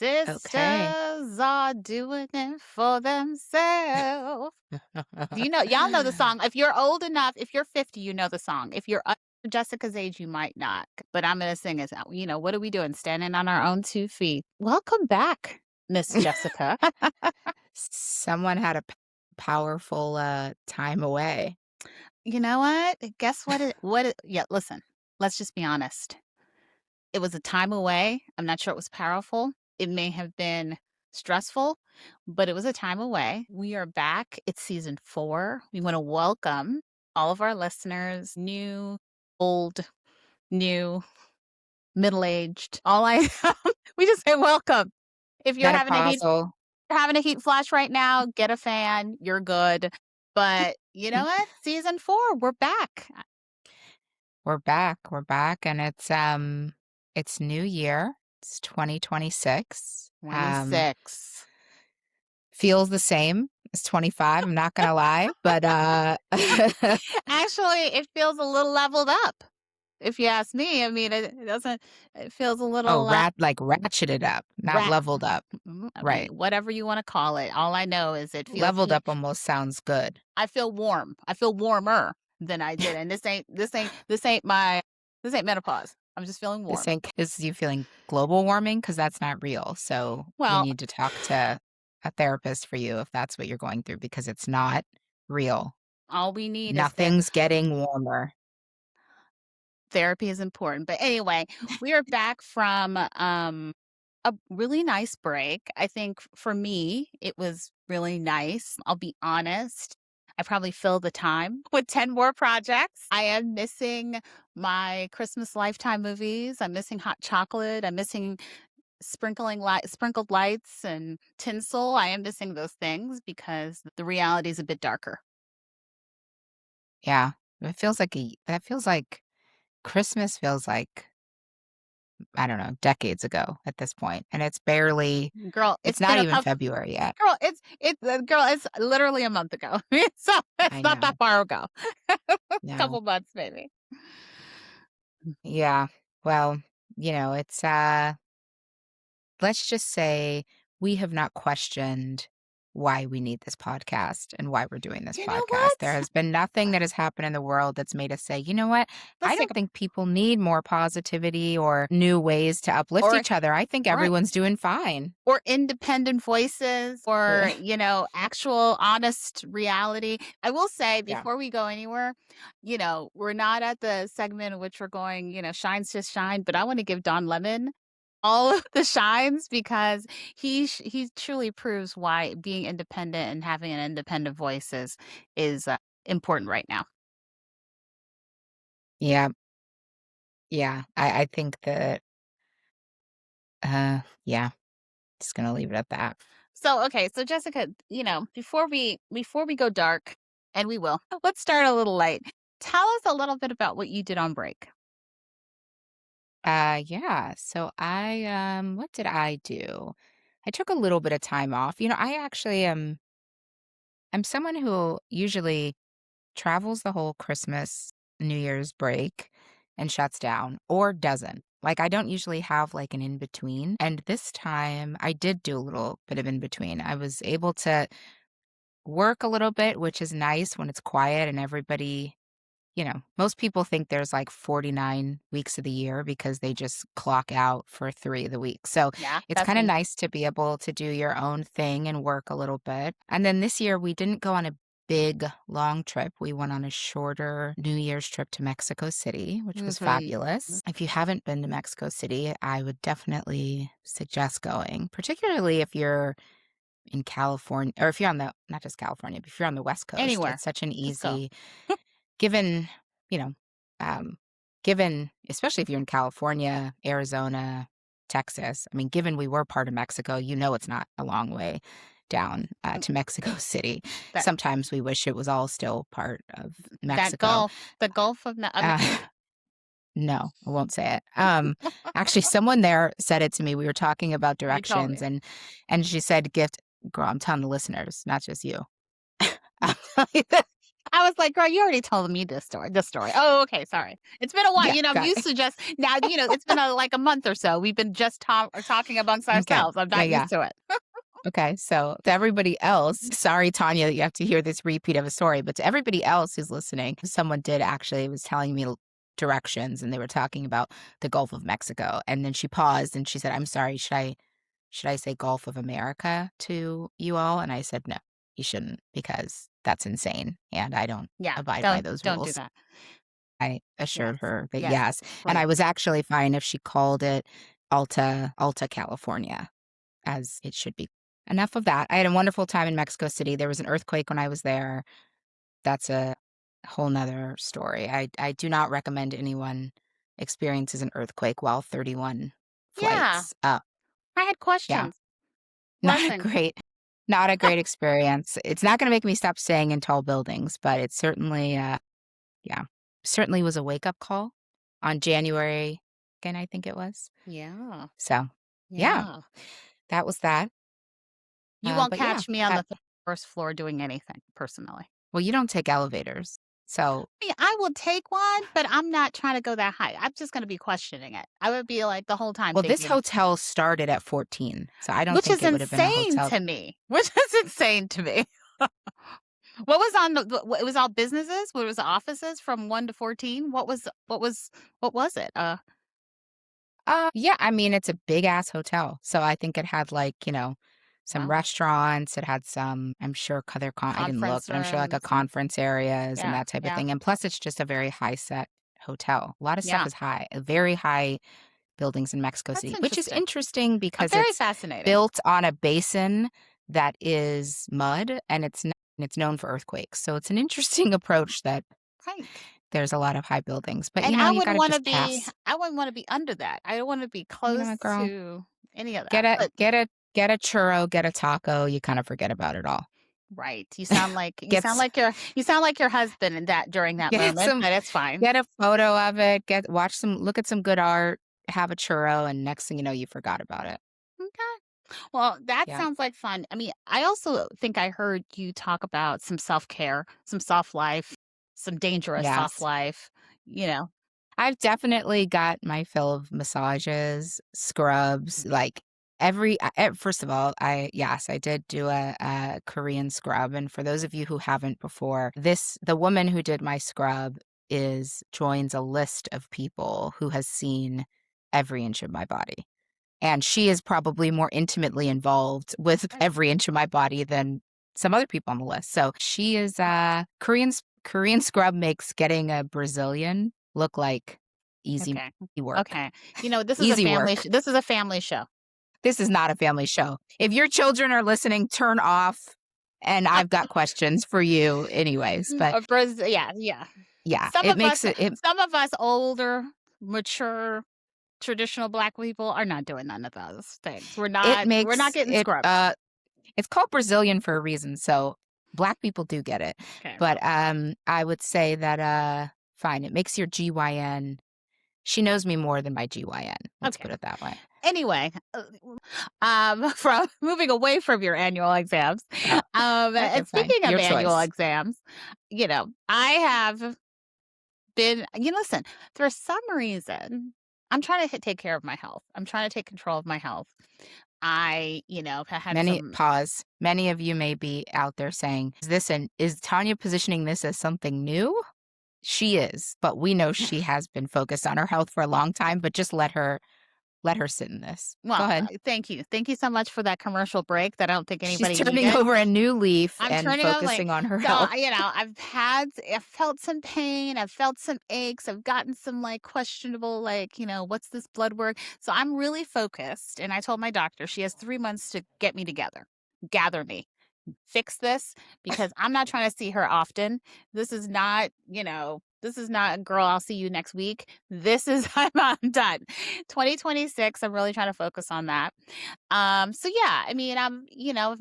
Okay. Sisters are doing it for themselves. Do you know y'all know the song. If you're old enough, if you're 50, you know the song. If you're under Jessica's age, you might not. But I'm gonna sing it. What are we doing? Standing on our own 2 feet. Welcome back, Miss Jessica. Someone had a powerful, time away. You know what? Guess what it yeah, listen, let's just be honest. It was a time away. I'm not sure it was powerful. It may have been stressful, but it was a time away. We are back. It's season 4. We wanna welcome all of our listeners, new, old, new, middle-aged, all I we just say welcome. If you're Menopausal. having a heat flash right now, get a fan, you're good. But you know what? Season 4, we're back. We're back, and it's New Year. It's 2026. 26. Feels the same as 25, I'm not gonna lie, but, Actually, it feels a little leveled up, if you ask me. I mean, it doesn't it feels a oh, little, ratcheted up, not rat leveled up. I Right. mean, whatever you wanna call it. All I know is it feels Leveled up almost sounds good. I feel warm. I feel warmer than I did, and this ain't menopause. I'm just feeling This warm. ain't is you feeling global warming because that's not real, so we Well, need to talk to a therapist for you if that's what you're going through because it's not real. all we need is Nothing's getting warmer. therapy is important. But anyway, we are back from a really nice break. I think for me, it was really nice. I'll be honest. I probably filled the time with 10 more projects. I am missing my Christmas Lifetime movies. I'm missing hot chocolate. I'm missing sprinkled lights and tinsel. I am missing those things because the reality is a bit darker. Yeah. That feels like Christmas feels like, I don't know, decades ago at this point, and Girl, it's it's not been even February yet. girl, it's literally a month ago. So it's I not that know. far ago. No. Couple months maybe. Yeah. Well, it's, let's just say we have not questioned why we need this podcast and why we're doing this You know podcast. There what? has been nothing that has happened in the world that's made us say, you know what? I Listen, don't think people need more positivity or new ways to uplift or each other. I think right. everyone's doing fine. Or independent voices or, Yeah. actual honest reality. I will say Yeah. before we go anywhere, we're not at the segment in which we're going, shines to shine, but I want to give Don Lemon all of the shines because he truly proves why being independent and having an independent voice is important right now. Yeah. Yeah. I think that, yeah, just going to leave it at that. So, okay, so Jessica, before we go dark, and we will, let's start a little light. Tell us a little bit about what you did on break. Yeah. So what did I do? I took a little bit of time off. I actually I'm someone who usually travels the whole Christmas, New Year's break and shuts down or doesn't. Like I don't usually have like an in between. And this time I did do a little bit of in between. I was able to work a little bit, which is nice when it's quiet and everybody, most people think there's like 49 weeks of the year because they just clock out for 3 of the weeks. So Yeah, it's that's kind of me. nice to be able to do your own thing and work a little bit. And then this year, we didn't go on a big, long trip. We went on a shorter New Year's trip to Mexico City, which was Mhm. fabulous. If you haven't been to Mexico City, I would definitely suggest going, particularly if you're in California or if you're on not just California, but if you're on the West Coast. Anywhere. It's such an Just go. easy given, you know, given especially if you're in California, Arizona, Texas, I mean, given we were part of Mexico, it's not a long way down, Mm, to Mexico City. that Sometimes we wish it was all still part of that Mexico. Gulf the Gulf of Me Uh, no, I won't say it. Actually, someone there said it to me. We were talking about you told directions me. and she said, "Gift." Girl, I'm telling the listeners, not just you. I was like, "Girl, you already told me this story." Oh, okay, sorry. It's been a while, Yeah, I'm got used to just now, it's been like a month or so. We've been just talking amongst okay. ourselves. I'm Yeah, not yeah. used to it. Okay, so to everybody else, sorry, Tanya, that you have to hear this repeat of a story, but to everybody else who's listening, someone did actually was telling me directions, and they were talking about the Gulf of Mexico, and then she paused and she said, "I'm sorry, should I say Gulf of America to you all?" And I said, "No, you shouldn't because that's insane, and I don't Yeah, abide by those don't do rules." that. I assured Yes. her that Yes, yes, and I please. was actually fine if she called it Alta, California, as it should be. Enough of that. I had a wonderful time in Mexico City. There was an earthquake when I was there. That's a whole nother story. I do not recommend anyone experiences an earthquake while 31 Yeah, flights up. I had Yeah, questions. not a Listen, great experience. It's not gonna make me stop staying in tall buildings, but it certainly, yeah, certainly was a wake-up call on January 2nd, I think it was. yeah, So, yeah, yeah. that was that. You won't But yeah, catch me on that the first floor doing anything personally. well, you don't take elevators. So, Yeah, I will take one, but I'm not trying to go that high. I'm just gonna be questioning it. I would be, like, the whole time well, this thinking, hotel started at 14, so I don't which think is it would have been a insane hotel. to me, which is insane to me. What was on it was all businesses? What was the offices from 1 to 14? What was it? Yeah, I mean, it's a big ass hotel. So I think it had like, some Wow, restaurants. It had some, I'm sure, other I didn't look, conference but I'm sure like a rooms and conference areas and yeah, that type of yeah, thing. And plus, it's just a very high set hotel. A lot of stuff yeah. is high, very high buildings in Mexico That's City, which is interesting. interesting because Very it's fascinating. built on a basin that is mud and it's known for earthquakes. So it's an interesting approach that Right. there's a lot of high buildings, but And you got to just pass. I wouldn't wanna be under that. I don't wanna be You know close what, girl? to any of Get that, a but get a get a churro, get a taco, you kind of forget about it all. right, Get s you sound like your husband in that during that get moment, some but it's fine. get a photo of it, look at some good art, have a churro, and next thing you know, you forgot about it. Okay. Well, that Yeah. sounds like fun. I mean, I also think I heard you talk about some self-care, some soft life, some dangerous soft Yes. life, you know? I've definitely got my fill of massages, scrubs, like first of all, I did do a Korean scrub. And for those of you who haven't before, the woman who did my scrub joins a list of people who has seen every inch of my body. And she is probably more intimately involved with Right. every inch of my body than some other people on the list. So she is Korean scrub makes getting a Brazilian look like easy Okay. work. Okay. Easy work. This is a family show. This is not a family show. If your children are listening, turn off. And I've got questions for you anyways. But Yeah, yeah. yeah, it makes Some of us older, mature, traditional Black people are not doing none of those things. it We're not makes getting it scrubs. it's called Brazilian for a reason, so black people do get it. Okay. But, I would say that, fine, it makes your GYN she knows me more than my GYN, let's Okay. put it that way. Anyway, from moving away from your annual exams, Oh, okay, and fine. speaking of Your annual choice. exams, I have been, listen, for some reason, I'm trying to take care of my health. I'm trying to take control of my health. Had some, Many of you may be out there saying, is Tanya positioning this as something new?" She is, but we know she has been focused on her health for a long time, but just let her sit in this. Go well, ahead. thank you. Thank you so much for that commercial break that I don't think She's anybody turning needed. over a new leaf I'm and turning on like focusing on her so, health. I've felt some pain, I've felt some aches, I've gotten some like questionable, like, what's this blood work? So I'm really focused. And I told my doctor she has 3 months to get me together, gather me, fix this because I'm not trying to see her often. This is not girl, I'll see you next week. This is I'm done. 2026, I'm really trying to focus on that. So yeah, I mean,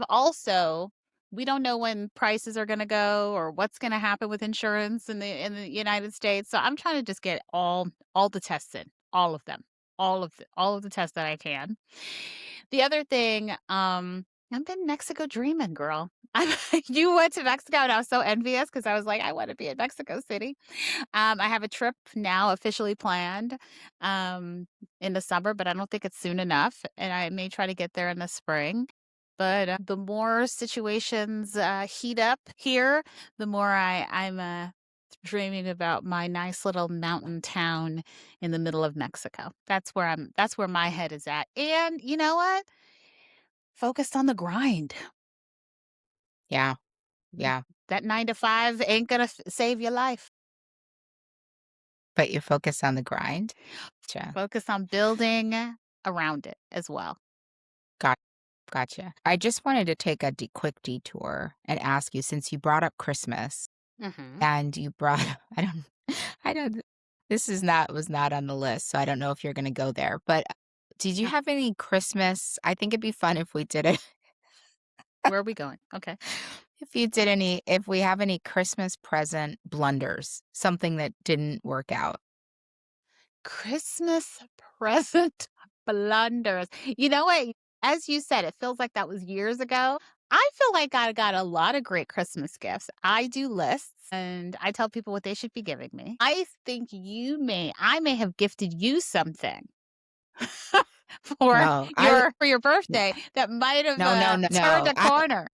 also we don't know when prices are going to go or what's going to happen with insurance in the United States. So I'm trying to just get all the tests in, all of them, all of the tests that I can. The other thing, I'm in Mexico dreaming, girl. You went to Mexico, and I was so envious because I was like, I want to be in Mexico City. I have a trip now officially planned um, in the summer, but I don't think it's soon enough. And I may try to get there in the spring. But the more situations heat up here, the more I'm dreaming about my nice little mountain town in the middle of Mexico. That's where I'm. That's where my head is at. And you know what? Focused on the grind. Yeah, Mm, yeah, that 9 to 5 ain't gonna save your life. but you focus on the grind? Gotcha. Focus on building around it as well. Got gotcha. I just wanted to take a quick detour and ask you, since you brought up Christmas Mhm. and you brought I don't this is not was not on the list, so I don't know if you're gonna go there, but did you Uh, have any Christmas I think it'd be fun if we did it where are we going? Okay. if we have any Christmas present blunders, something that didn't work out. Christmas present blunders. You know what? As you said, it feels like that was years ago. I feel like I got a lot of great Christmas gifts. I do lists and I tell people what they should be giving me. I think I may have gifted you something No, I would for your no, birthday that might have turned no. a corner.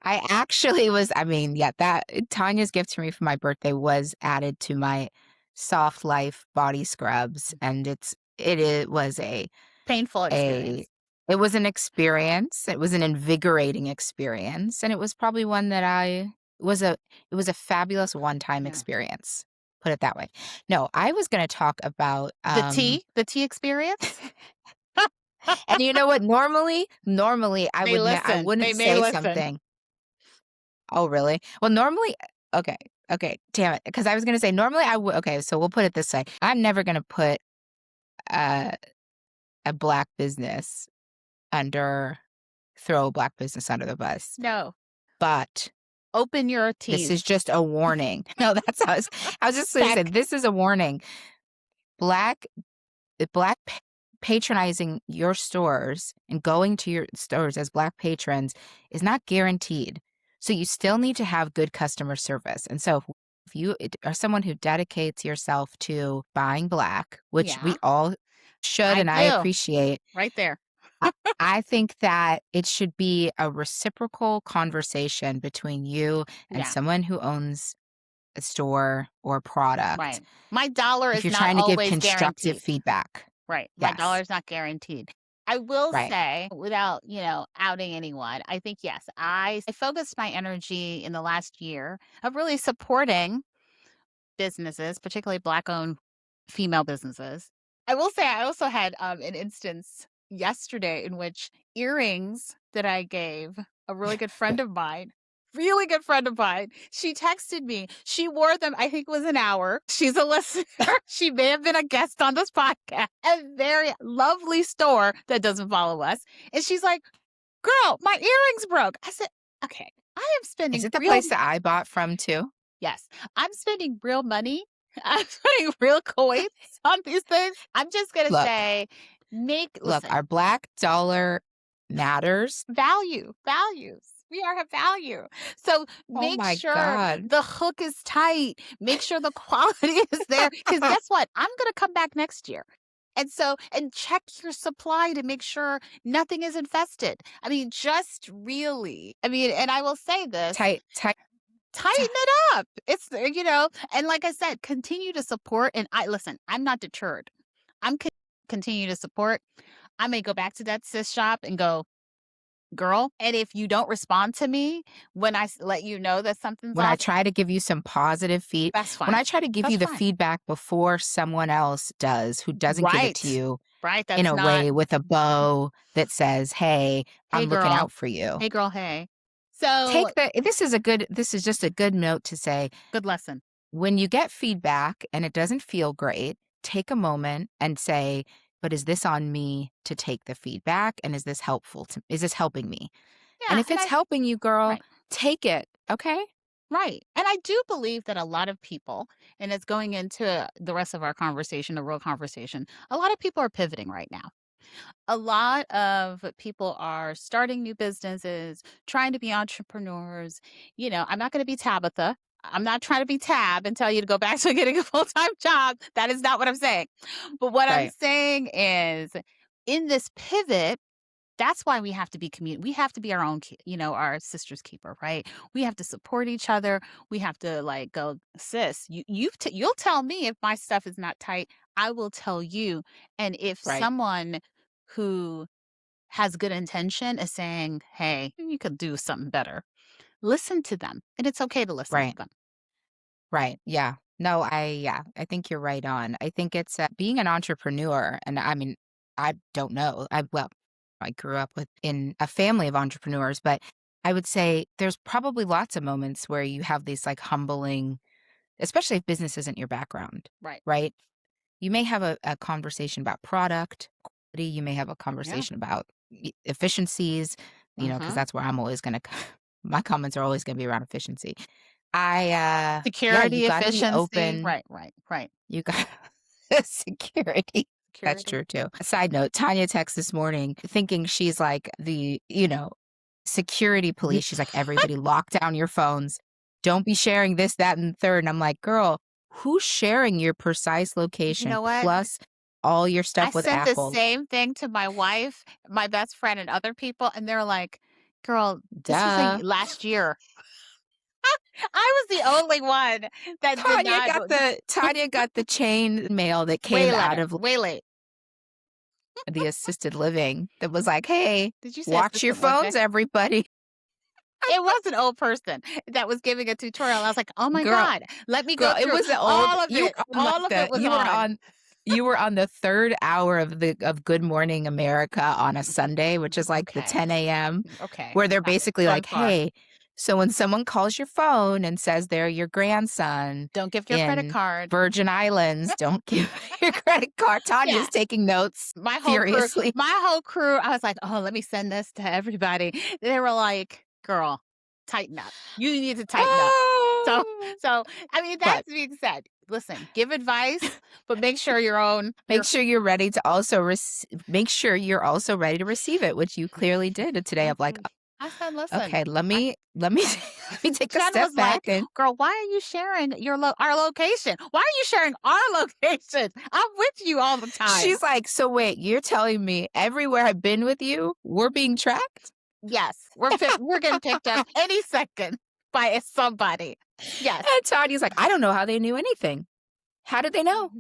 I actually was I mean, yeah, that Tanya's gift to me for my birthday was added to my Soft Life body scrubs, and it was Painful a experience. it was an experience. It was an invigorating experience, and it was probably one that I was a it was a fabulous one-time Yeah. experience, put it that way. No, I was gonna talk about, The tea experience? and you know what? Normally, They I listen. They wouldn't may say listen. something. Oh, really? Well, normally okay, okay, damn it, because I was gonna say normally I would okay, so we'll put it this way. I'm never gonna put, uh, a black business under throw a black business under the bus, No. but Open your this is teeth. just a warning. No, that's how I was just gonna say, Check. this is a warning. Black black patronizing your stores and going to your stores as black patrons is not guaranteed. So you still need to have good customer service. And so if you are someone who dedicates yourself to buying black, which we Yeah, all should I and I do. appreciate, Right there. I I think that it should be a reciprocal conversation between you and Yeah, someone who owns a store or product right. My dollar if is you're not trying to give always constructive guaranteed. feedback. Right. My dollar Yes, is not guaranteed. I will right. say, without, outing anyone, I think, yes, I focused my energy in the last year of really supporting businesses, particularly Black-owned female businesses. I will say I also had, an instance yesterday in which earrings that I gave a really good friend of mine, she texted me. She wore them, I think it was an hour. She's a listener. She may have been a guest on this podcast. A very lovely store that doesn't follow us. And she's like, "Girl, my earrings broke." I said, "Okay, I am Is spending it the place that I bought from too? Yes, I'm spending real money. I'm spending real coins on these things. I'm just gonna Look, say, our listen, black dollar matters. values. We are a value. So Oh make my sure god. the hook is tight. Make sure the quality is there. Because guess what? I'm gonna come back next year. And check your supply to make sure nothing is infested. I mean, just really. I mean, and I will say this, Tight tighten ti it up. And like I said, continue to support. And I'm not deterred. I'm con- continue to support. I may go back to that sis shop and go, girl. And if you don't respond to me when let you know that something's when I off, try to give you some positive that's when fine. I try to give That's you the fine. feedback before someone else does who doesn't give it to Right. you Right. in That's a not, way with a bow that says, "Hey, hey, I'm looking girl. out for you." Hey, girl. Hey. So This is just a good note to say, good lesson. when you get feedback and it doesn't feel great, take a moment and say, "But is this on me to take the feedback, and is this helping me?" And Yeah. if it's helping you, girl, Right. take it, okay? Right. And I do believe that a lot of people, and it's going into the rest of our conversation, the real conversation, a lot of people are pivoting right now. A lot of people are starting new businesses, trying to be entrepreneurs. I'm not going to be Tabitha. I'm not trying to be Tab and tell you to go back to getting a full-time job. That is not what I'm saying. But what I'm Right, saying is, in this pivot, that's why we have to be we have to be our own our sister's keeper, right? We have to support each other. We have to like go, sis, you'll tell me if my stuff is not tight. I will tell you. And if right, someone who has good intention is saying, hey, you could do something better, listen to them, and it's okay to listen to right, them. right. Yeah. No, yeah, I think you're right on. I think it's being an entrepreneur, and I mean, I don't know. I grew up in a family of entrepreneurs, but I would say there's probably lots of moments where you have these like humbling, especially if business isn't your background, Right. right? You may have a conversation about product quality, you may have a Yeah. conversation about efficiencies, because Hmm. that's where I'm always gonna my comments are always gonna be around efficiency. Yeah, you Security, gotta be efficiency. open. Right, right, right. You got security. That's Security. true too. Side note, Tanya texts this morning thinking she's like security police. She's like, everybody lock down your phones. Don't be sharing this, that, and the third. And I'm like, girl, who's sharing your precise You location know what? plus all your I stuff with sent the Apple? same thing to my wife, my best friend, and other people, and they're like, "Girl, this was Duh. last year." I was the only one that did not. Tanya got the chain mail that Way came out later, of way late. the assisted living that was like, hey, Did you say watch your assisted living? phones, everybody. It was an old person that was giving a tutorial. I was like, "Oh my Girl, god, let me Girl, go it through was the old all of you it." were on, All of it was on. you were on the 3rd hour of Good Morning America on a Sunday, which is like the Okay, 10 a.m., okay, where they're not basically gone like, far. "Hey, so when someone calls your phone and says they're your grandson Don't give your credit in card. Virgin Islands, don't give your credit card." Yeah. Tanya's taking notes furiously. My whole crew, I was like, "Oh, let me send this to everybody." They were like, "Girl, tighten up. You need to tighten up." So Oh. so, I mean, But that's being said. Listen, give advice, but make sure your own make your sure you're ready to also make sure you're also ready to receive it, which you clearly did today of like, I I said, "Listen." okay, let me let me take a Jen step was back like, and "Girl, why are you sharing our location? Why are you sharing our location? I'm with you all the time." she's like, "So wait, you're telling me everywhere I've been with you, we're being tracked?" Yes, we're getting picked up any second by somebody. Yes. And Tanya's like, "I don't know how they knew anything. How did they know?"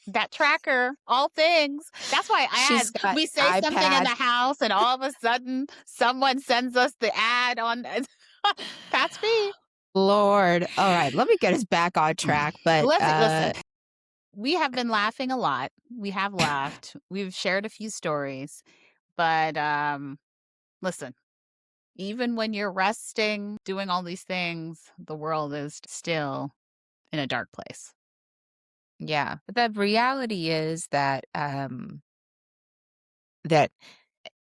That tracker, all things. That's why I had She's got we say something in iPad. the house and all of a sudden someone sends us the ad on that's me. Lord. All right, let me get us back on track, but, Listen, we have been laughing a lot. We have laughed. We've shared a few stories, but listen, even when you're resting, doing all these things, the world is still in a dark place. yeah, the reality is that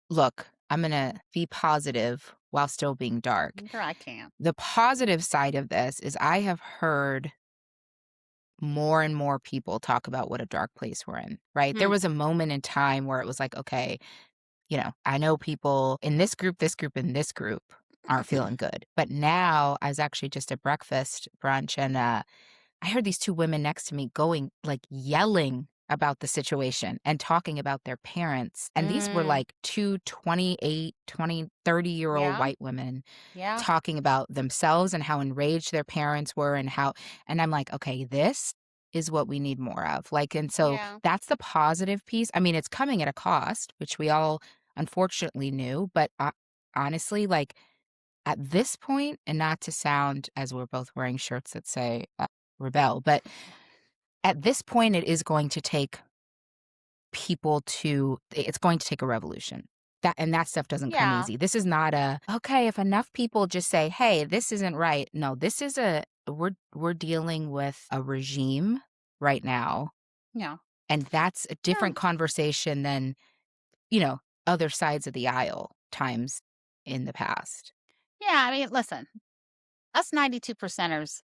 look, I'm gonna be positive while still being dark. Girl, I can't. The positive side of this is I have heard more and more people talk about what a dark place we're in, right? There Hmm. was a moment in time where it was like, okay, I know people in this group, and this group aren't feeling good. But now I was actually just at breakfast brunch and I heard these two women next to me going, like, yelling about the situation and talking about their parents. And these were Mm, like two 28, 20, 30-year-old yeah, white women yeah, talking about themselves and how enraged their parents were and I'm like, okay, this is what we need more of. Like, and so yeah. that's the positive piece. I mean, it's coming at a cost, which we all unfortunately knew, but honestly, like, at this point, and not to sound as we're both wearing shirts that say rebel, but at this point, it is going to take it's going to take a revolution. That stuff doesn't come Yeah, easy. This is not okay, if enough people just say, "Hey, this isn't right." No, this is we're dealing with a regime right now, yeah, and that's a yeah, different conversation than, you know, other sides of the aisle times in the past. yeah. I mean, listen, us 92 percenters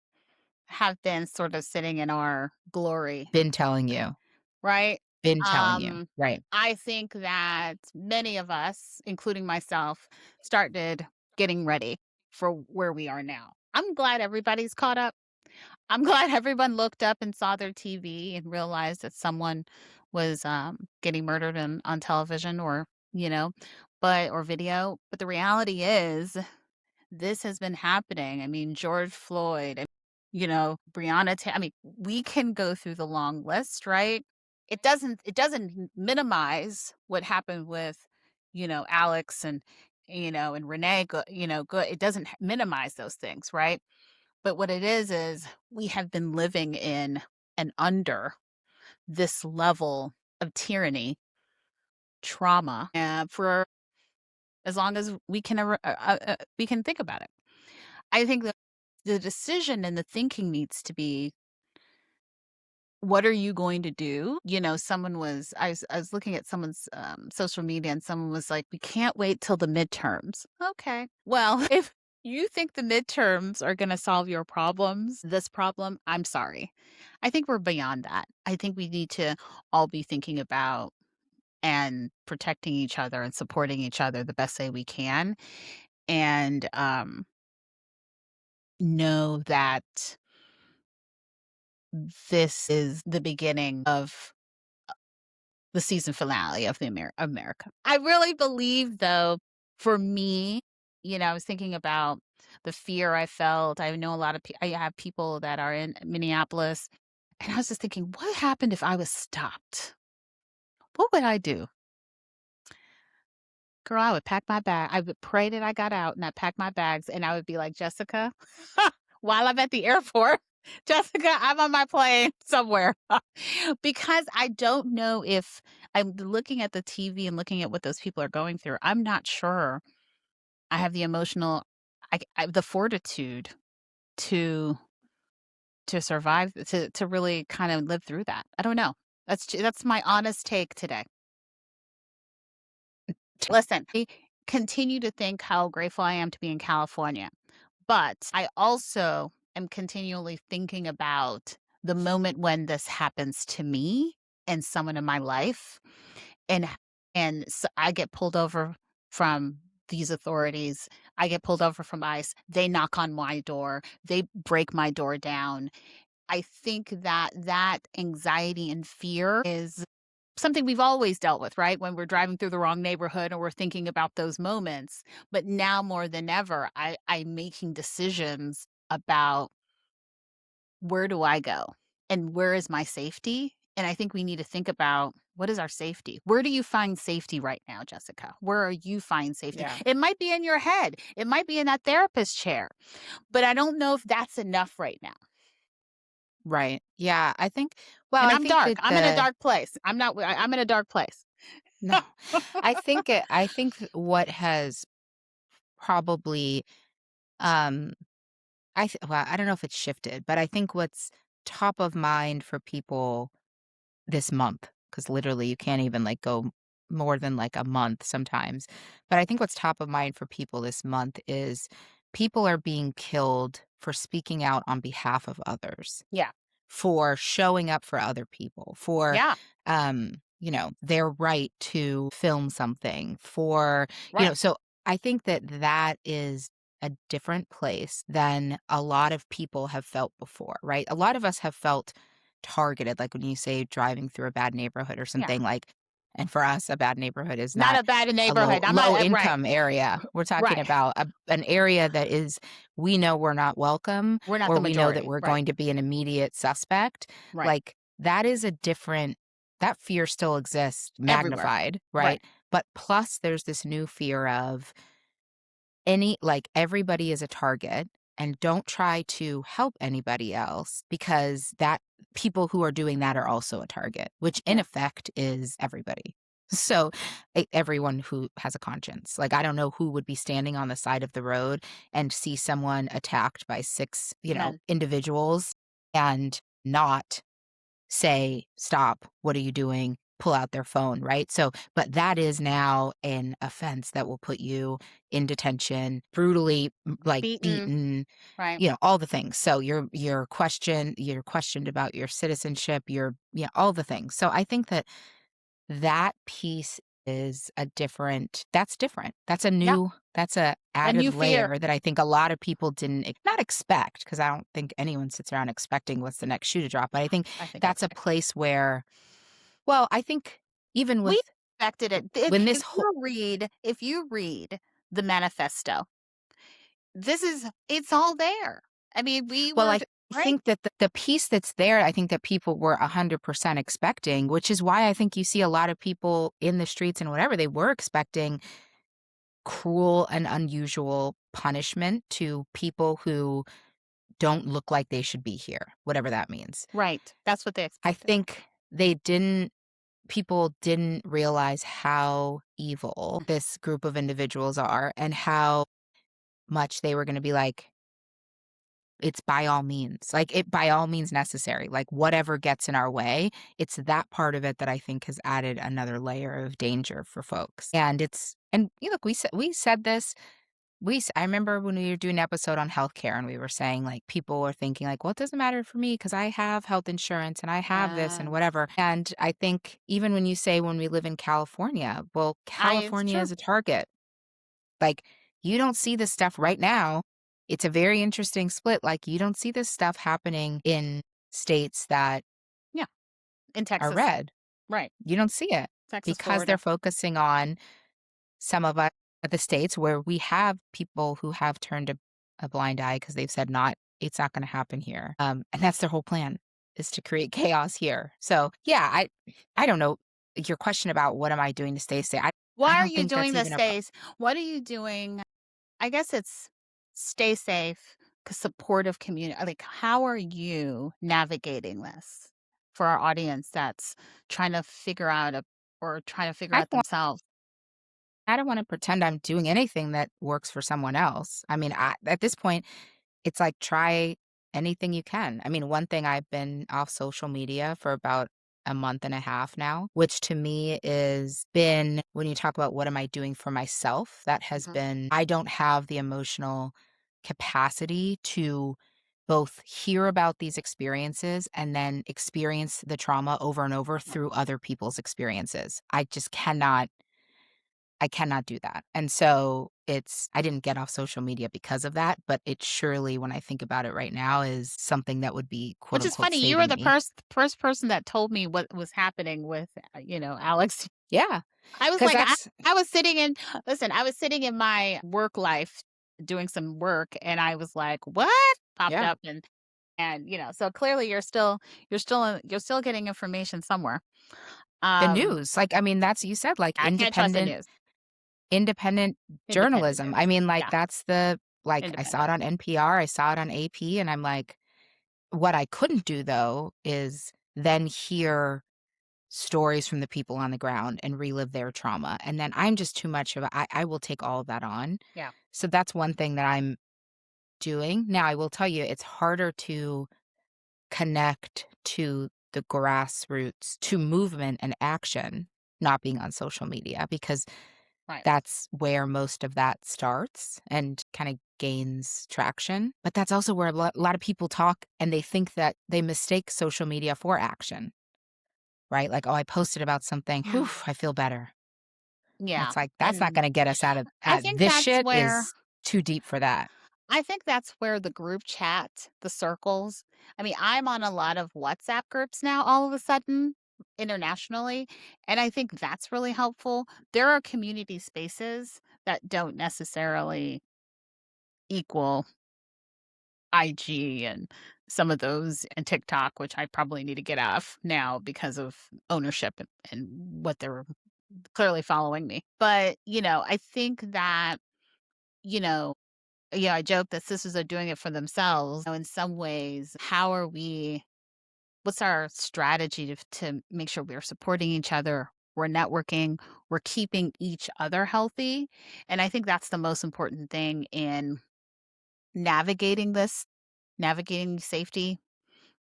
have been sort of sitting in our glory, Been telling you. right? been telling you. Um, Right. I think that many of us, including myself, started getting ready for where we are now. I'm glad everybody's caught up. I'm glad everyone looked up and saw their TV and realized that someone was getting murdered on television or, you know, or video. But the reality is, this has been happening. I mean, George Floyd, Breonna I mean, we can go through the long list, right? It doesn't minimize what happened with, Alex and Renee, good. It doesn't minimize those things, right? But what it is we have been living in and under this level of tyranny, trauma, for as long as we can think about it. I think that the decision and the thinking needs to be, what are you going to do? I was looking at someone's social media and someone was like, we can't wait till the midterms. Okay. Well, if you think the midterms are going to solve your problems, this problem, I'm sorry. I think we're beyond that. I think we need to all be thinking about and protecting each other and supporting each other the best way we can. And know that this is the beginning of the season finale of the America. I really believe, though, for me, I was thinking about the fear I felt. I know a lot of I have people that are in Minneapolis, and I was just thinking, what happened if I was stopped? What would I do? Girl, I would pack my bag. I would pray that I got out and I pack my bags and I would be like, Jessica, while I'm at the airport, Jessica, I'm on my plane somewhere. Because I don't know if I'm looking at the TV and looking at what those people are going through. I'm not sure I have the emotional, the fortitude to survive, to really kind of live through that. I don't know. That's my honest take today. Listen, I continue to think how grateful I am to be in California, but I also am continually thinking about the moment when this happens to me and someone in my life, and I get pulled over from these authorities. I get pulled over from ICE. They knock on my door. They break my door down. I think that anxiety and fear is something we've always dealt with, right? When we're driving through the wrong neighborhood and we're thinking about those moments. But now more than ever, I'm making decisions about, where do I go and where is my safety? And I think we need to think about, what is our safety? Where do you find safety right now, Jessica? Where are you find safety? Yeah. It might be in your head. It might be in that therapist chair, but I don't know if that's enough right now. Right. Yeah. Well, And I I'm think dark. that I'm in a dark place. I'm in a dark place. no, I think what has probably, um, well, I don't know if it's shifted, but I think what's top of mind for people this month, because literally you can't even like go more than like a month sometimes. But I think what's top of mind for people this month is people are being killed for speaking out on behalf of others, Yeah. for showing up for other people, for, Yeah. their right to film something, Right. so I think that that is a different place than a lot of people have felt before, right? A lot of us have felt targeted, like when you say driving through a bad neighborhood or Yeah. something like, and for us, a bad neighborhood is Not not a bad a neighborhood. I'm not low right. income area. We're talking Right. about an area that is, we know we're not welcome, We're not or the we know that majority. we're Right. going to be an immediate suspect. Right. Like, that is a different, that fear still exists, Everywhere. magnified, Right. right? But plus there's this new fear of everybody is a target, and don't try to help anybody else, because that people who are doing that are also a target, which in Yeah. effect is everybody. So, everyone who has a conscience. Like, I don't know who would be standing on the side of the road and see someone attacked by 6, Men. individuals, and not say, "Stop, what are you doing?" Pull out their phone, right? So, but that is now an offense that will put you in detention, brutally, like, Beaten. beaten, Right. all the things. So you're questioned about your citizenship, all the things. So I think that that piece is a different that's different. Yeah, That's a a added new fear. layer that I think a lot of people didn't not expect, because I don't think anyone sits around expecting what's the next shoe to drop, but I think I think I that's a expect place where well, I think even we with expected it. when this whole If you read the manifesto, it's all there. I mean, we well, were I right? think that the piece that's there, I think that people were 100% expecting, which is why I think you see a lot of people in the streets and whatever, they were expecting cruel and unusual punishment to people who don't look like they should be here, whatever that means. Right. That's what they I expected. think they didn't people didn't realize how evil this group of individuals are and how much they were gonna be like, "It's by all means." Like, it by all means necessary, like, whatever gets in our way, it's that part of it that I think has added another layer of danger for folks. And it's and, you look, we said this I remember when we were doing an episode on healthcare and we were saying, like, people were thinking like, "Well, it doesn't matter for me because I have health insurance and I have this and Yes. whatever." And I think even when you say when we live in California, well, It's California true. is a target. Like, you don't see this stuff right now. It's a very interesting split. Like, you don't see this stuff happening in states that Yeah. In are Texas. red. Right. You don't see it Texas, because they're Florida. focusing on some of us at the states where we have people who have turned a blind eye because they've said it's not gonna happen here, and that's their whole plan, is to create chaos here. So, yeah, I don't know, your question about what am I doing to stay safe, I Why are don't you think doing that's the even a pro stays? What are you doing? I guess it's stay safe, supportive community. Like, how are you navigating this for our audience that's trying to figure out or trying to figure I out don't themselves? I don't wanna pretend I'm doing anything that works for someone else. I mean, at this point, it's like, try anything you can. I mean, one thing I've been off social media for about a month and a half now, which to me is been when you talk about what am I doing for myself, that has Mhm. been I don't have the emotional capacity to both hear about these experiences and then experience the trauma over and over Right. through other people's experiences. I cannot do that. And so I didn't get off social media because of that, but it surely, when I think about it right now, is something that would be quote Which is unquote funny. You were saving the me. first person that told me what was happening with, Alex. Yeah. I was Cause like, that's, I was sitting in listen, I was sitting in my work life doing some work, and I was like, "What?" Popped yeah, up, so clearly you're still getting information somewhere. the Um, news. Like, I mean, that's, you said, like I can't trust the news. independent Independent journalism. news. I mean, like, Yeah, I saw it independent. on NPR, I saw it on AP, and I'm like, what I couldn't do though is then hear stories from the people on the ground and relive their trauma. And then I'm just too much of I will take all of that on. Yeah. So that's one thing that I'm doing. Now I will tell you it's harder to connect to the grassroots, to movement and action not being on social media because Right. that's where most of that starts and kind of gains traction. But that's also where a lot of people talk and they think that they mistake social media for action, right? Like, oh, I posted about something. Whew, Yeah. I feel better. And Yeah. it's like, that's not And gonna get us I out think this that's shit where is too deep for that. I think that's where the group chat, the circles. I mean, I'm on a lot of WhatsApp groups now all of a sudden internationally, and I think that's really helpful. There are community spaces that don't necessarily equal IG and some of those and TikTok, which I probably need to get off now because of ownership and what they're clearly following me. But, I think that, you know, yeah, I joke that sisters are doing it for themselves. In some ways, what's our strategy to make sure we're supporting each other? We're networking, we're keeping each other healthy. And I think that's the most important thing in navigating this, navigating safety.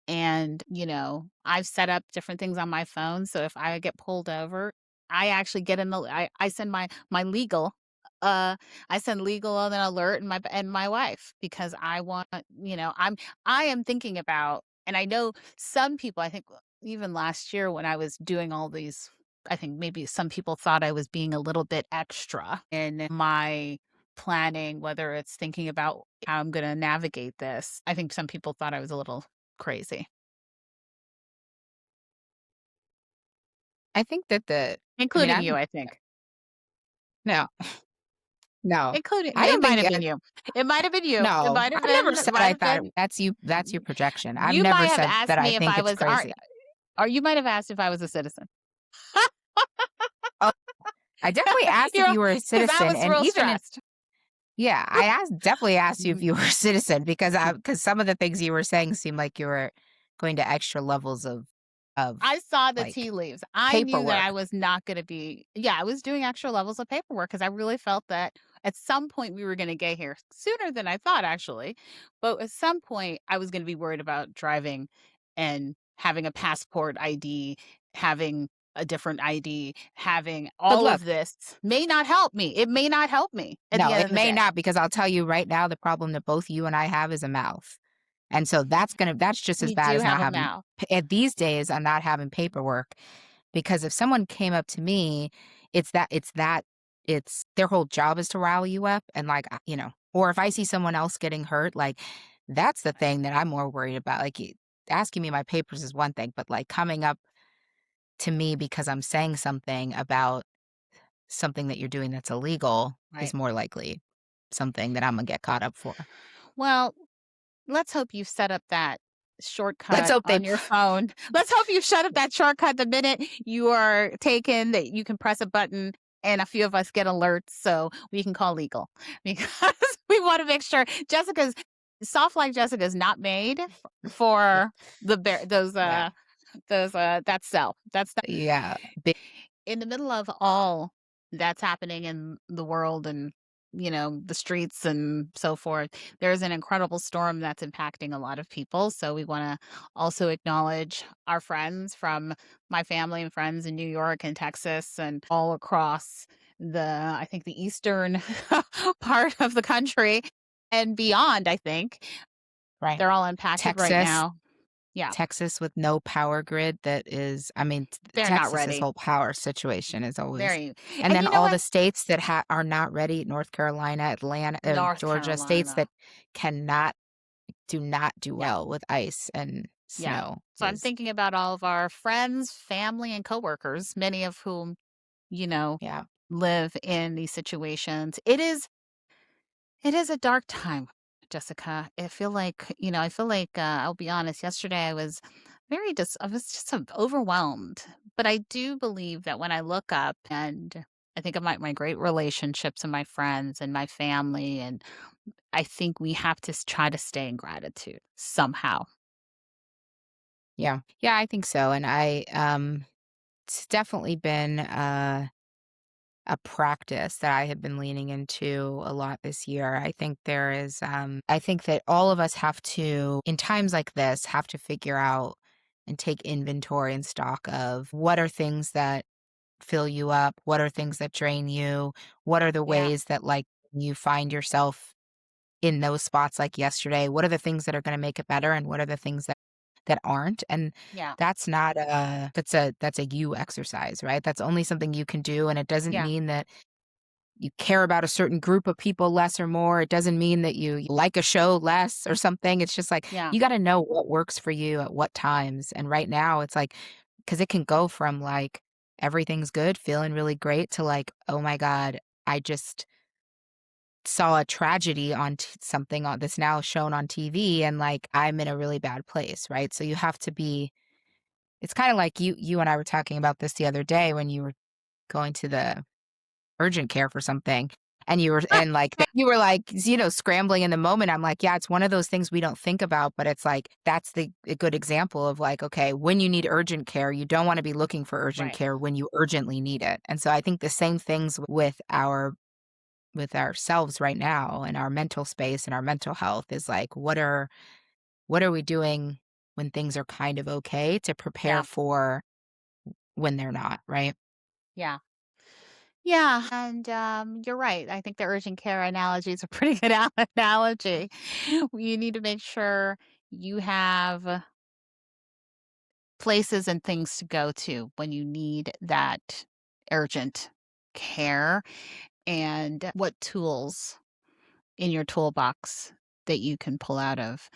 And, I've set up different things on my phone. So if I get pulled over, I actually get I send my legal, uh, I send legal an alert and my wife because I want, I am thinking about, and I know some people, I think even last year when I was doing all these I think maybe some people thought I was being a little bit extra in my planning, whether it's thinking about how I'm going to navigate this. I think some people thought I was a little crazy, I think that I mean, including you, I think. no, no. Including I it don't might think have been you. It might have been you. It no. might have I've never been said might I have thought been that's your y projection. I've you never might have said that asked I me if think I it's was aren't crazy. or you might have asked if I was a citizen. Oh, I definitely asked You if know, you were a because I citizen, was and real even in stressed. yeah, I definitely asked you if Mhm, you were a citizen because mhm. some of the things you were saying seemed like you were going to extra levels of, I saw the like, tea leaves. I knew that I paperwork. was not gonna be yeah, I was doing extra levels of paperwork because I really felt that at some point we were gonna get here sooner than I thought, actually. But at some point, I was gonna be worried about driving and having a passport ID, having a different ID, having But all look, of this may not help me. It may not help me at the no, end it of the may day. not because I'll tell you right now the problem that both you and I have is a mouth. And so that's just as We bad do as not have a having mouth. these days on not having paperwork because if someone came up to me, it's their whole job is to rile you up and like, or if I see someone else getting hurt, like that's the thing that I'm more worried about. Like asking me my papers is one thing, but like coming up to me because I'm saying something about something that you're doing that's illegal is Right. more likely something that I'm gonna get caught up for. Well, let's hope you set up that Let's shortcut hope they on your phone. Let's hope you shut up that shortcut the minute you are taken, that you can press a button and a few of us get alerts so we can call legal because we want to make sure Jessica's soft like Jessica is not made for the bear yeah. those that cell. That's Yeah. Big in the middle of all that's happening in the world and the streets and so forth, there's an incredible storm that's impacting a lot of people, so we want to also acknowledge our friends from my family and friends in New York and Texas and all across I think the eastern part of the country and beyond. I think right. they're all impacted right Texas now. Yeah, Texas with no power grid that is I mean, they're not Texas's ready. whole power situation is always Very. and And then you know all what, the states that are not ready, North Carolina, Atlanta, North Georgia, states Carolina. that cannot do not do Yeah. well with ice and Yeah. snow So I'm is thinking about all of our friends, family, and coworkers, many of whom, you know, yeah, live in these situations. It is a dark time, Jessica. I feel like I'll be honest, yesterday I was I was just overwhelmed. But I do believe that when I look up and I think of my great relationships and my friends and my family, and I think we have to try to stay in gratitude somehow. yeah. Yeah, I think so, and it's definitely been, a practice that I have been leaning into a lot this year. I think I think that all of us have to, in times like this, have to figure out and take inventory and stock of what are things that fill you up, what are things that drain you, what are the Yeah. ways that like you find yourself in those spots like yesterday, what are the things that are going to make it better and what are the things that aren't and Yeah. that's not a that's a you exercise, right? That's only something you can do and it doesn't Yeah. mean that you care about a certain group of people less or more. It doesn't mean that you like a show less or something. It's just like Yeah. you got to know what works for you at what times. And right now, it's like, because it can go from like everything's good, feeling really great to like, oh my God, I just saw a tragedy on something that's now shown on TV and like I'm in a really bad place. Right. So you have to be, it's kind of like you and I were talking about this the other day when you were going to the urgent care for something, and you were, like, scrambling in the moment, I'm like, "Yeah, it's one of those things we don't think about," but it's like, that's a good example of, like, okay, when you need urgent care, you don't wanna be looking for urgent Right. care when you urgently need it, and so I think the same things with with ourselves right now and our mental space and our mental health is, like, what are we doing when things are kind of okay to prepare Yeah. for when they're not, right? Yeah. Yeah. And you're right. I think the urgent care analogy is a pretty good analogy. You need to make sure you have places and things to go to when you need that urgent care, and what tools in your toolbox that you can pull out of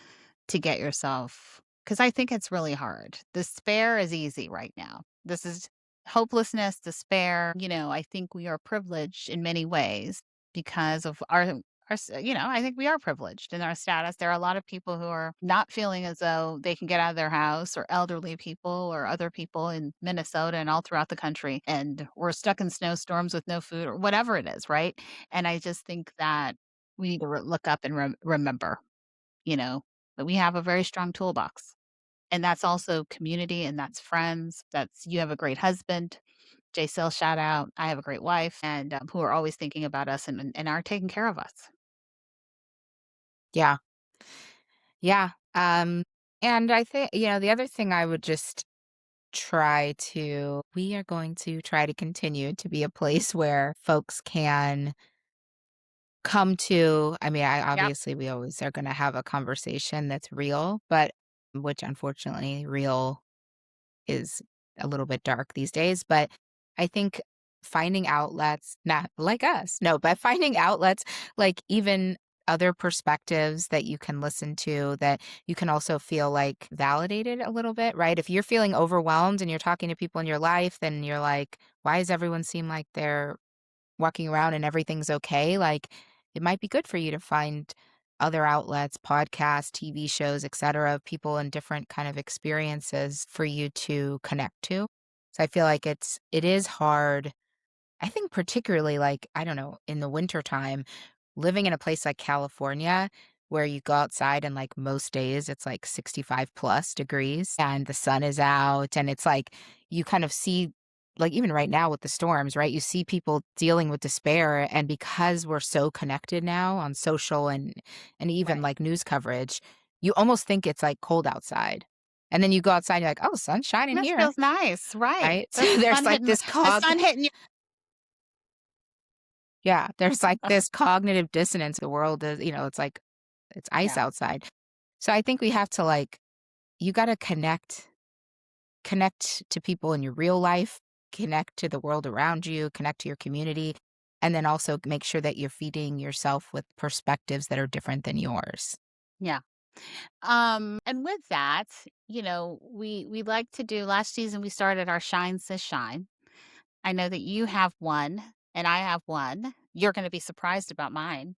to get yourself, because I think it's really hard. Despair is easy right now. This is hopelessness, despair. I think we are privileged in many ways because of I think we are privileged in our status. There are a lot of people who are not feeling as though they can get out of their house, or elderly people or other people in Minnesota and all throughout the country. And we're stuck in snowstorms with no food or whatever it is, right? And I just think that we need to look up and remember, you know, that we have a very strong toolbox. And that's also community, and that's friends. That's You have a great husband, J-Cell shout out. I have a great wife, and who are always thinking about us and are taking care of us. Yeah. Yeah. And I think, the other thing I would just we are going to try to continue to be a place where folks can come to. I mean, Yep. obviously we always are going to have a conversation that's real, but which unfortunately real is a little bit dark these days, but I think finding outlets, not like us, no, but finding outlets, like even other perspectives that you can listen to, that you can also feel like validated a little bit, right? If you're feeling overwhelmed and you're talking to people in your life, then you're like, why does everyone seem like they're walking around and everything's okay? Like, it might be good for you to find other outlets, podcasts, TV shows, etc., of people in different kind of experiences for you to connect to. So I feel like it is hard. I think particularly like, I don't know, in the winter time, living in a place like California where you go outside and like most days it's like 65 plus degrees and the sun is out and it's like you kind of see, like even right now with the storms, right? You see people dealing with despair, and because we're so connected now on social and even Right. like news coverage, you almost think it's like cold outside. And then you go outside and you're like, "Oh, sun's shining This here." feels nice, right? Right? So there's like this The sun hitting you. yeah, there's like this cognitive dissonance. The world is, it's like it's ice Yeah, outside. So I think we have to like you got to connect to people in your real life, connect to the world around you, connect to your community, and then also make sure that you're feeding yourself with perspectives that are different than yours. yeah. And with that, we like to do. Last season we started our Shine Sis Shine. I know that you have one and I have one. You're gonna be surprised about mine.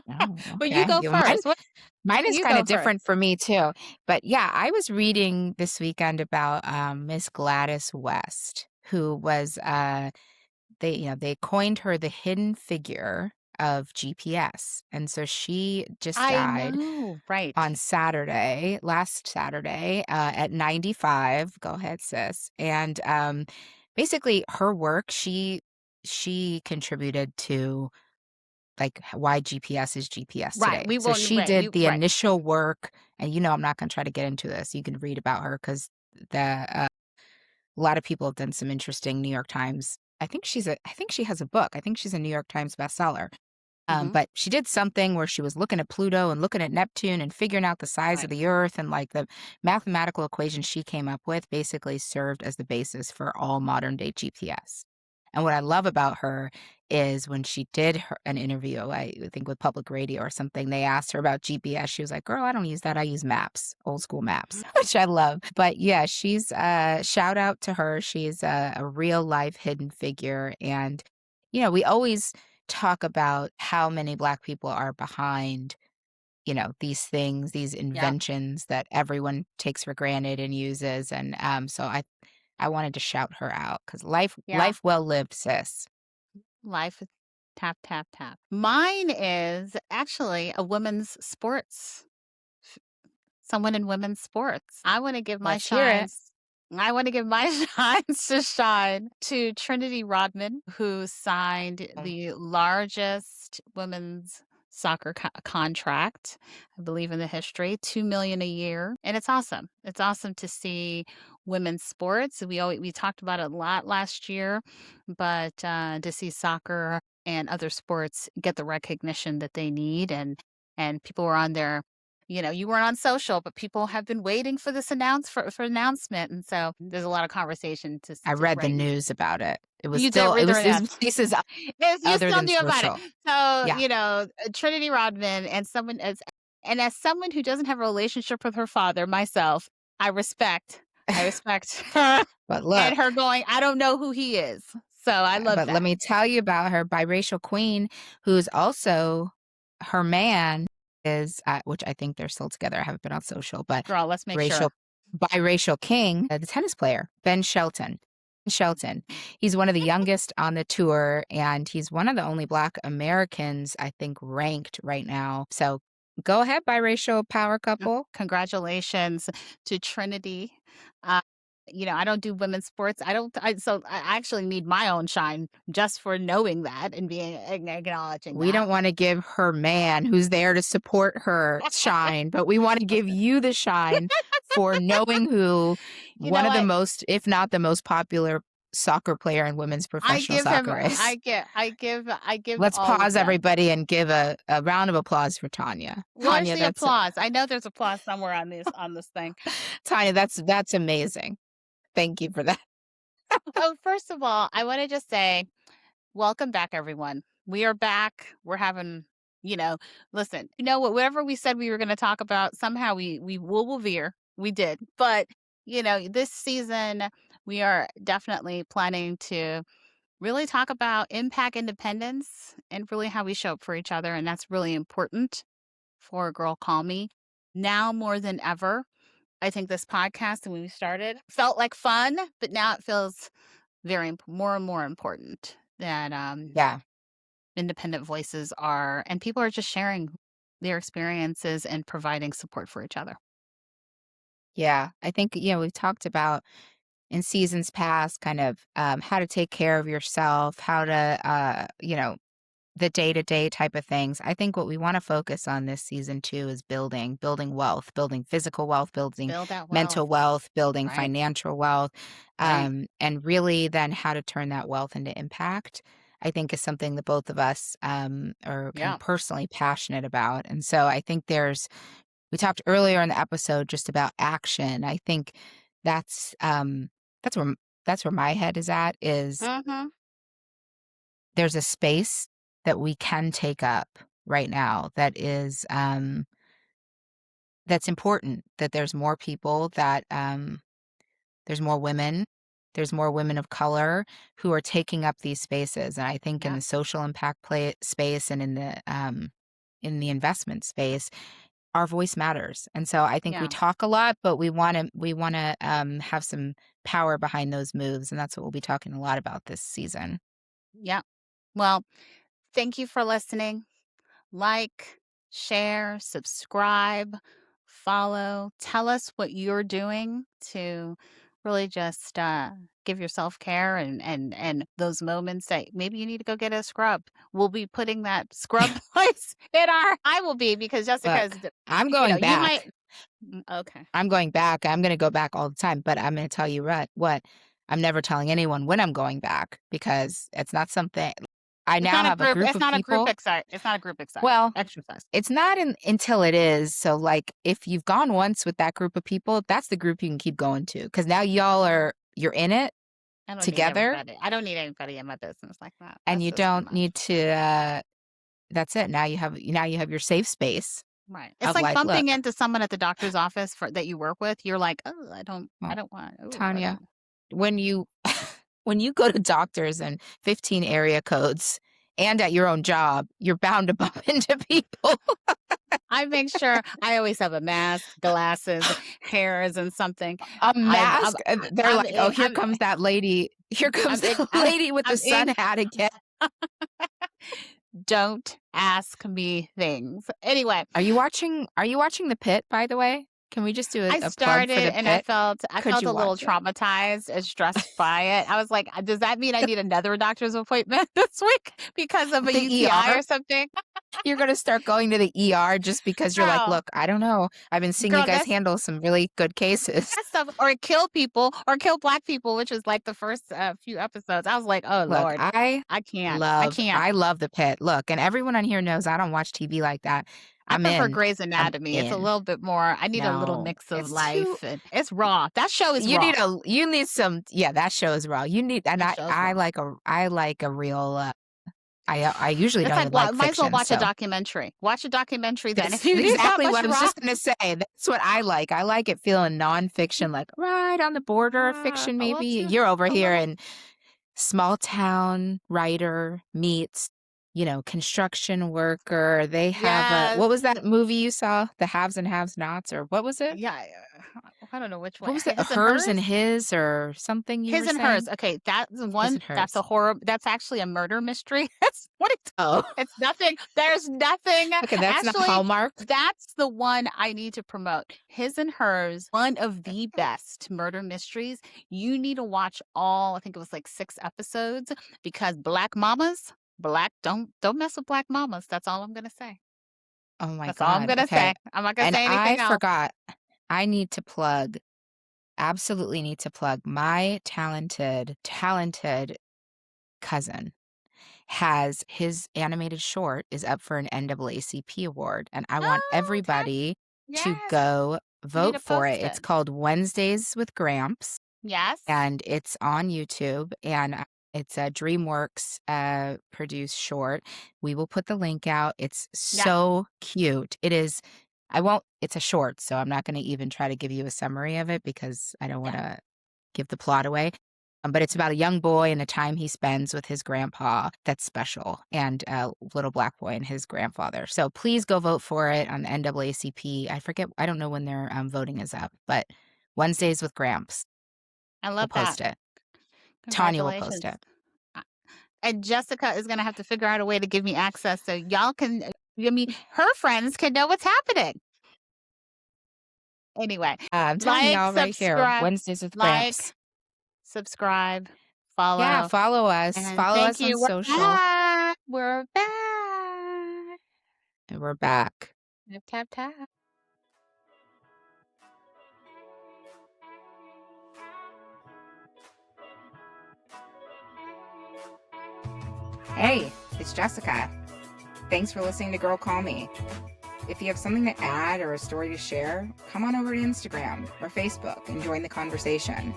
Oh, But you okay. go Mine first. mine is You kind go of first. different for me too. But yeah, I was reading this weekend about Miss Gladys West, who was they coined her the hidden figure of GPS. And so she just I died know, right. on Saturday, last Saturday, at 95. Go ahead, sis. And basically her work, she contributed to like why GPS is GPS Right, today. we So won't she right, did you the right. initial work, and I'm not going to try to get into this. You can read about her because the a lot of people have done some interesting New York Times. I think she has a book. I think she's a New York Times bestseller. Mhm. But she did something where she was looking at Pluto and looking at Neptune and figuring out the size of Right. the Earth, and like the mathematical equation she came up with basically served as the basis for all modern day GPS. And what I love about her is when she did an interview, I think with public radio or something, they asked her about GPS. She was like, "Girl, I don't use that. I use maps, old school maps," which I love. But yeah, she's shout out to her. She's a real life hidden figure, and we always talk about how many Black people are behind, these things, these Yep. inventions that everyone takes for granted and uses. And so I wanted to shout her out because Yeah. life well lived, sis. Life is tap, tap, tap. Mine is actually a women's sports someone in women's sports. Let's hear it. I want to give my shines to shine to Trinity Rodman, who signed the largest women's soccer contract, I believe in the history, 2 million a year. And it's awesome. It's awesome to see women's sports. We talked about it a lot last year, but to see soccer and other sports get the recognition that they need, and people were on there You weren't on social, but people have been waiting for this announcement, and so there's a lot of conversation I to read the right now. news about it. It was You did still read the it announcement. was places Yes, you other still than knew about it. social. So, Yeah, Trinity Rodman as someone who doesn't have a relationship with her father, myself, I respect her but and look her going, "I don't know who he is." So, I love but let that. me tell you about her biracial queen, who's also her man is, which I think they're still together. I haven't been on social, but Girl, let's make racial sure. biracial king, the tennis player, Ben Shelton. Shelton. He's one of the youngest on the tour, and he's one of the only Black Americans, I think, ranked right now. So go ahead, biracial power couple. Congratulations to Trinity. Uh, I don't do women's sports. I don't. So I actually need my own shine just for knowing that and being acknowledging We that. don't wanna give her man, who's there to support her, shine, but we wanna give Listen, you the shine for knowing who you know one of the what? most, if not the most popular soccer player in women's I professional give him. soccer is. I give Let's all of pause them. everybody and give a round of applause for Tanya. Where's Tanya, the that's applause? I know there's applause somewhere on this thing. Tanya, that's amazing. Thank you for that. Oh, first of all, I want to just say welcome back, everyone. We are back. We're having, listen, whatever we said we were going to talk about, somehow we will veer. We did, but this season we are definitely planning to really talk about impact independence and really how we show up for each other, and that's really important for a girl call me now more than ever. I think this podcast when we started felt like fun, but now it feels more and more important that Yeah, independent voices are and people are just sharing their experiences and providing support for each other. yeah. I think, we've talked about in seasons past kind of, how to take care of yourself, how to, the day-to-day type of things. I think what we wanna focus on this season too is building wealth, building physical wealth, building Build that wealth. mental wealth, building Right. financial wealth, Right. and really then how to turn that wealth into impact, I think is something that both of us, are kind Yeah. of personally passionate about, and so I think we talked earlier in the episode just about action. I think that's, that's where that's where my head is at, is Mhm. there's a space that we can take up right now that is, that's important, that there's more people that, there's more women, there's more women of color who are taking up these spaces, and I think in Yeah. the social impact play space and in the investment space, our voice matters, and so I think we Yeah. talk a lot, but we wanna have some power behind those moves, and that's what we'll be talking a lot about this season. Yeah. Well, thank you for listening. Like, share, subscribe, follow. Tell us what you're doing to really just give your self care and those moments that maybe you need to go get a scrub. We'll be putting that scrub place in our. I will be because Jessica's. Look, I'm going You might. back. Okay. I'm going back. I'm gonna go back all the time, but I'm gonna tell you what, I'm never telling anyone when I'm going back because it's not something I It's now not a have a group. group It's of not a group people. exercise. It's not a group Well, exercise. it's not until it is. So, like, if you've gone once with that group of people, that's the group you can keep going to because now you're in it together, I don't need anybody in my business like that. and That's you just too don't much. need to. That's it. Now you have your safe space Right. It's of like like, bumping look, into someone at the doctor's office that you work with. You're like, "Oh, I well, don't want I Tanya, don't." when you when you go to doctors in 15 area codes and at your own job, you're bound to bump into people. I make sure I always have a mask, glasses, hairs, and something. A I'm mask, they're I'm like, "Oh, here I'm comes that lady. Here comes I'm in, the lady with the I'm in. sun hat again." Don't ask me things. Anyway, Are you watching The Pit, by the way? Can we just do I a plug for started The and I Pit? felt I Could felt you a little watch it? traumatized and stressed by it. I was like, does that mean I need another doctor's appointment this week because of a The UTI ER? or something? You're gonna start going to the ER just because you're like, Girl, "Look, I don't know. I've been seeing you girl, guys handle some really good cases." that stuff, or kill people, or kill black people, which was like the first few episodes. I was like, oh Look, Lord, I I can't, I love can't. I love The Pit. Look, and everyone on here knows I don't watch TV like that. I I'm prefer in. Grey's I'm Anatomy. It's a in. little bit more I need a little No, mix of it's too life, and it's raw. That show is you raw. need a you need some yeah, that show is raw. You need and That show is I raw. like a real, I usually It's don't like, even well, like might as well fiction, watch a so documentary. Watch a documentary then if that's you need that exactly much what I was raw. just gonna say. That's what I like. I like it feeling nonfiction, like, right on the border of fiction, A little maybe. too You're over a here little in small town writer meets, construction worker. They have a Yes. what was that movie you saw? The Haves and Have Nots, or what was it? Yeah, I don't know which one. What was it? His and Hers and Hers? his or something you His were and Hers. saying? Okay, that's the His one and that's a hers. horror that's actually a murder mystery. That's what Oh, it's nothing. There's nothing. okay, that's not Actually, Hallmark. that's the one I need to promote. His and Hers, one of the best murder mysteries. You need to watch all, I think it was like 6 episodes because black don't mess with black mamas. That's all I'm going to say. Oh my That's all I'm God. going to Okay. say. I'm not going to And say I anything else. forgot, I need to plug, absolutely need to plug my talented cousin has his animated short is up for an NAACP award, and I want Oh, okay. everybody to Yes. go You need vote to for it. post It's it. called Wednesdays with Gramps, Yes. and it's on YouTube, and it's a DreamWorks produced short. We will put the link out. It's Yeah. so cute. It is. I won't. It's a short, so I'm not going to even try to give you a summary of it because I don't want Yeah. to give the plot away. But it's about a young boy and the time he spends with his grandpa that's special, and a little black boy and his grandfather. So please go vote for it on NAACP. I forget. I don't know when their voting is up, but Wednesdays with Gramps. I We'll love that. post it. Tanya will post Congratulations. it. Uh, And Jessica is gonna have to figure out a way to give me access so y'all can I mean, her friends can know what's happening. Anyway, I'm telling y'all right here, Wednesdays with like, Gramps. subscribe, Yeah, follow, follow us. and Follow thank us on you. We're social. back. We're back. And we're back. Tap, tap, tap. Hey, it's Jessica. Thanks for listening to Girl Call Me. If you have something to add or a story to share, come on over to Instagram or Facebook and join the conversation.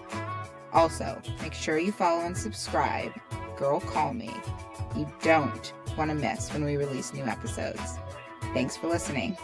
Also, make sure you follow and subscribe. Girl Call Me. You don't want to miss when we release new episodes. Thanks for listening.